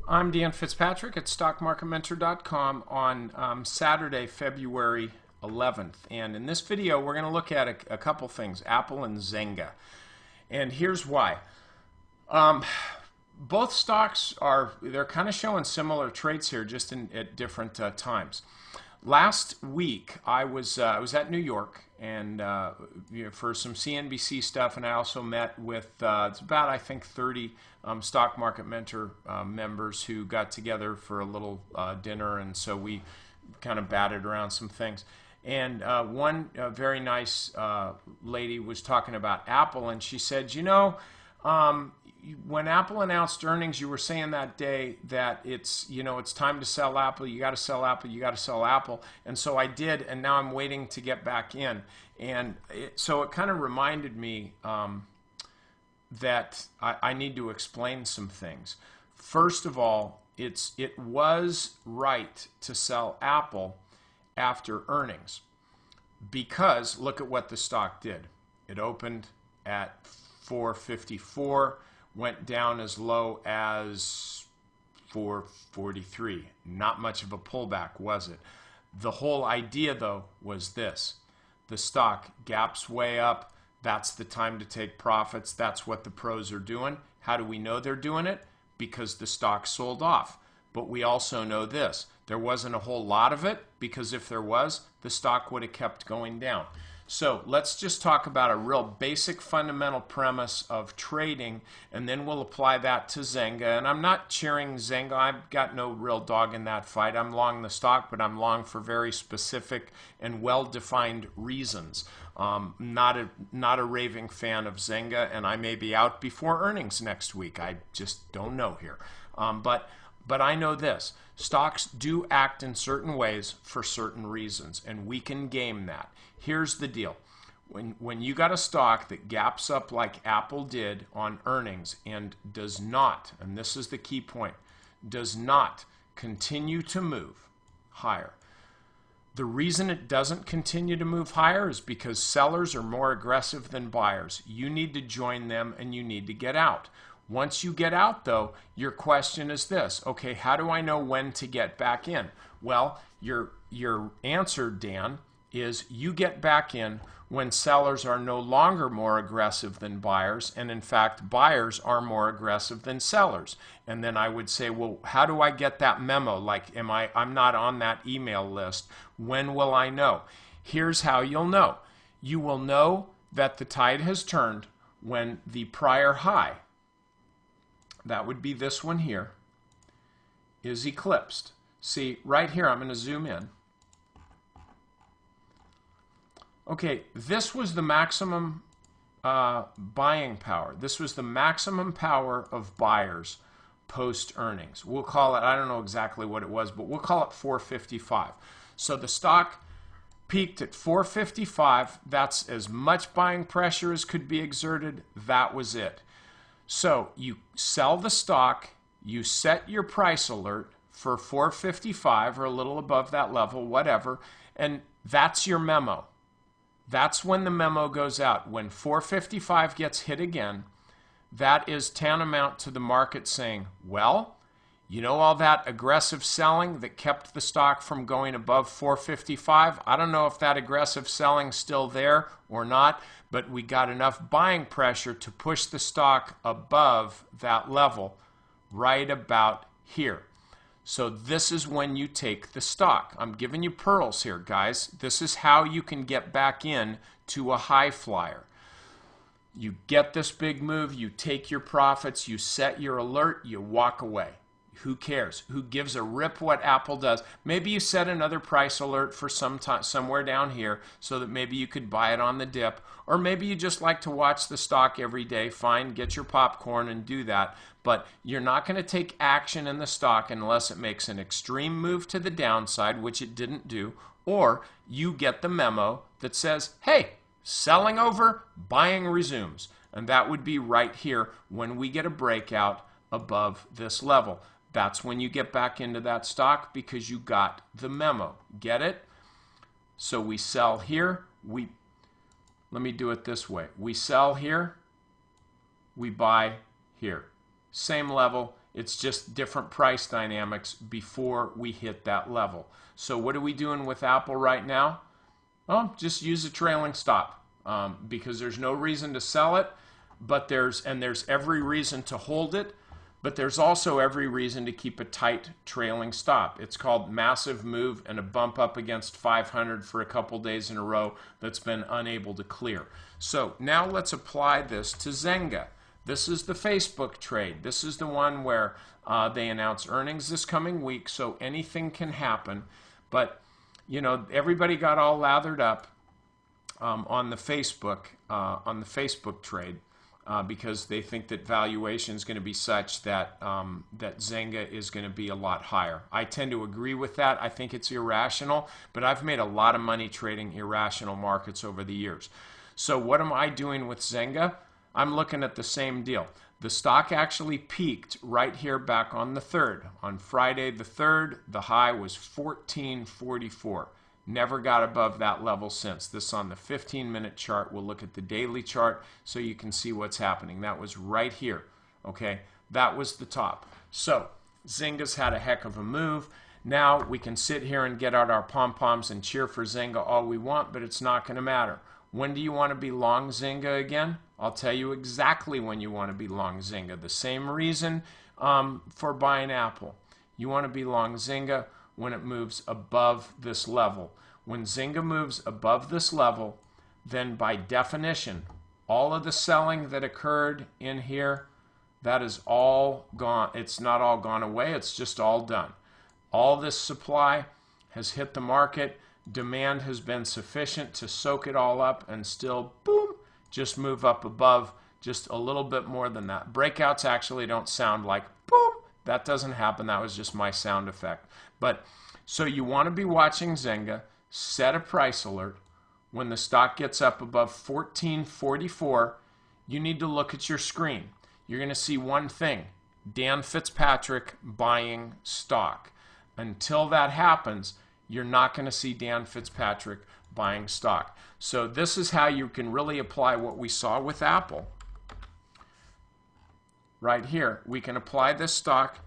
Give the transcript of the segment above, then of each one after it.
I'm Dan Fitzpatrick at StockMarketMentor.com on Saturday, February 11th. And in this video, we're going to look at a couple things, Apple and Zynga. And here's why. Both stocks they're kind of showing similar traits here, just at different times. Last week, I was at New York and for some CNBC stuff, and I also met with it's about, I think, 30 Stock Market Mentor members who got together for a little dinner, and so we kind of batted around some things. And one very nice lady was talking about Apple, and she said, when Apple announced earnings, you were saying that day that it's time to sell Apple. You got to sell Apple. You got to sell Apple. And so I did, and now I'm waiting to get back in. And so it kind of reminded me that I need to explain some things. First of all, it was right to sell Apple after earnings, because look at what the stock did. It opened at 454. Went down as low as 443. Not much of a pullback, was it? The whole idea, though, was this. The stock gaps way up. That's the time to take profits. That's what the pros are doing. How do we know they're doing it? Because the stock sold off. But we also know this. There wasn't a whole lot of it, because if there was, the stock would have kept going down. So let's just talk about a real basic fundamental premise of trading, and then we'll apply that to Zynga. And I'm not cheering Zynga. I've got no real dog in that fight. I'm long the stock, but I'm long for very specific and well-defined reasons. Not a raving fan of Zynga, and I may be out before earnings next week. I just don't know here. But I know this. Stocks do act in certain ways for certain reasons, and we can game that. Here's the deal. When you got a stock that gaps up like Apple did on earnings and does not, and this is the key point, does not continue to move higher. The reason it doesn't continue to move higher is because sellers are more aggressive than buyers. You need to join them and you need to get out. Once you get out, though, your question is this. Okay, how do I know when to get back in? Well, your answer, Dan, is you get back in when sellers are no longer more aggressive than buyers, and in fact, buyers are more aggressive than sellers. And then I would say, well, how do I get that memo? Like, I'm not on that email list. When will I know? Here's how you'll know. You will know that the tide has turned when the prior high, that would be this one here, is eclipsed. See, right here, I'm going to zoom in. Okay, this was the maximum buying power. This was the maximum power of buyers post-earnings. We'll call it, I don't know exactly what it was, but we'll call it 455. So the stock peaked at 455. That's as much buying pressure as could be exerted. That was it. So you sell the stock, you set your price alert for 455 or a little above that level, whatever, and that's your memo. That's when the memo goes out. When 455 gets hit again, that is tantamount to the market saying, well, you know all that aggressive selling that kept the stock from going above 455? I don't know if that aggressive selling's still there or not, but we got enough buying pressure to push the stock above that level right about here. So this is when you take the stock. I'm giving you pearls here, guys. This is how you can get back in to a high flyer. You get this big move, you take your profits, you set your alert, you walk away. Who cares? Who gives a rip what Apple does? Maybe you set another price alert for some time, somewhere down here so that maybe you could buy it on the dip. Or maybe you just like to watch the stock every day. Fine, get your popcorn and do that. But you're not going to take action in the stock unless it makes an extreme move to the downside, which it didn't do, or you get the memo that says, hey, selling over, buying resumes. And that would be right here when we get a breakout above this level. That's when you get back into that stock because you got the memo. Get it? So we sell here. let me do it this way. We sell here, we buy here. Same level, it's just different price dynamics before we hit that level. So what are we doing with Apple right now? Well, just use a trailing stop because there's no reason to sell it, but there's every reason to hold it, but there's also every reason to keep a tight trailing stop. It's called massive move and a bump up against 500 for a couple days in a row that's been unable to clear. So now let's apply this to Zynga. This is the Facebook trade. This is the one where they announce earnings this coming week, so anything can happen. But you know, everybody got all lathered up on the Facebook trade. Because they think that valuation is going to be such that that Zynga is going to be a lot higher. I tend to agree with that. I think it's irrational, but I've made a lot of money trading irrational markets over the years. So what am I doing with Zynga? I'm looking at the same deal. The stock actually peaked right here back on the 3rd. On Friday the 3rd, the high was 1444. Never got above that level since. This on the 15-minute chart. We'll look at the daily chart so you can see what's happening. That was right here. Okay, that was the top. So Zynga's had a heck of a move. Now we can sit here and get out our pom-poms and cheer for Zynga all we want, but it's not going to matter. When do you want to be long Zynga again? I'll tell you exactly when you want to be long Zynga. The same reason for buying Apple. You want to be long Zynga when it moves above this level. When Zynga moves above this level, then by definition, all of the selling that occurred in here, that is all gone. It's not all gone away, it's just all done. All this supply has hit the market. Demand has been sufficient to soak it all up and still, boom, just move up above just a little bit more than that. Breakouts actually don't sound like boom. That doesn't happen. That was just my sound effect. But so you want to be watching Zynga, set a price alert. When the stock gets up above 1444, you need to look at your screen. You're going to see one thing, Dan Fitzpatrick buying stock. Until that happens, you're not going to see Dan Fitzpatrick buying stock. So this is how you can really apply what we saw with Apple. Right here, we can apply this stock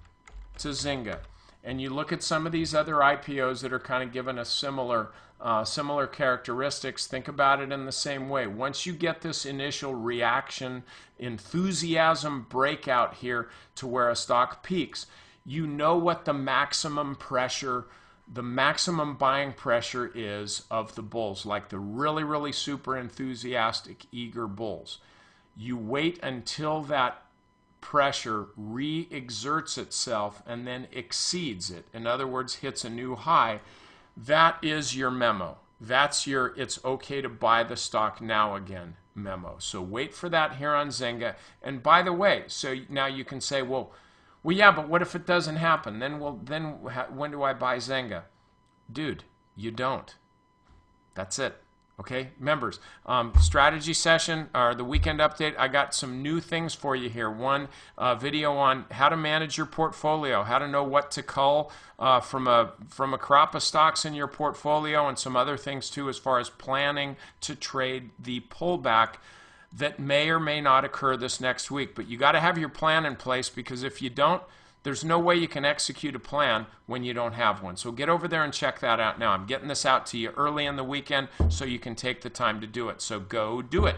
to Zynga. And you look at some of these other IPOs that are kind of given us similar characteristics, think about it in the same way. Once you get this initial reaction, enthusiasm breakout here to where a stock peaks, you know what the maximum pressure, the maximum buying pressure is of the bulls, like the really, really super enthusiastic, eager bulls. You wait until that pressure re-exerts itself and then exceeds it. In other words, hits a new high. That is your memo. That's your it's okay to buy the stock now again memo. So wait for that here on Zynga. And by the way, so now you can say, well, yeah, but what if it doesn't happen? Then when do I buy Zynga? Dude, you don't. That's it. Okay, members, strategy session or the weekend update, I got some new things for you here. One video on how to manage your portfolio, how to know what to cull from a crop of stocks in your portfolio, and some other things too as far as planning to trade the pullback that may or may not occur this next week. But you got to have your plan in place, because if you don't, there's no way you can execute a plan when you don't have one. So get over there and check that out now. I'm getting this out to you early in the weekend so you can take the time to do it. So go do it.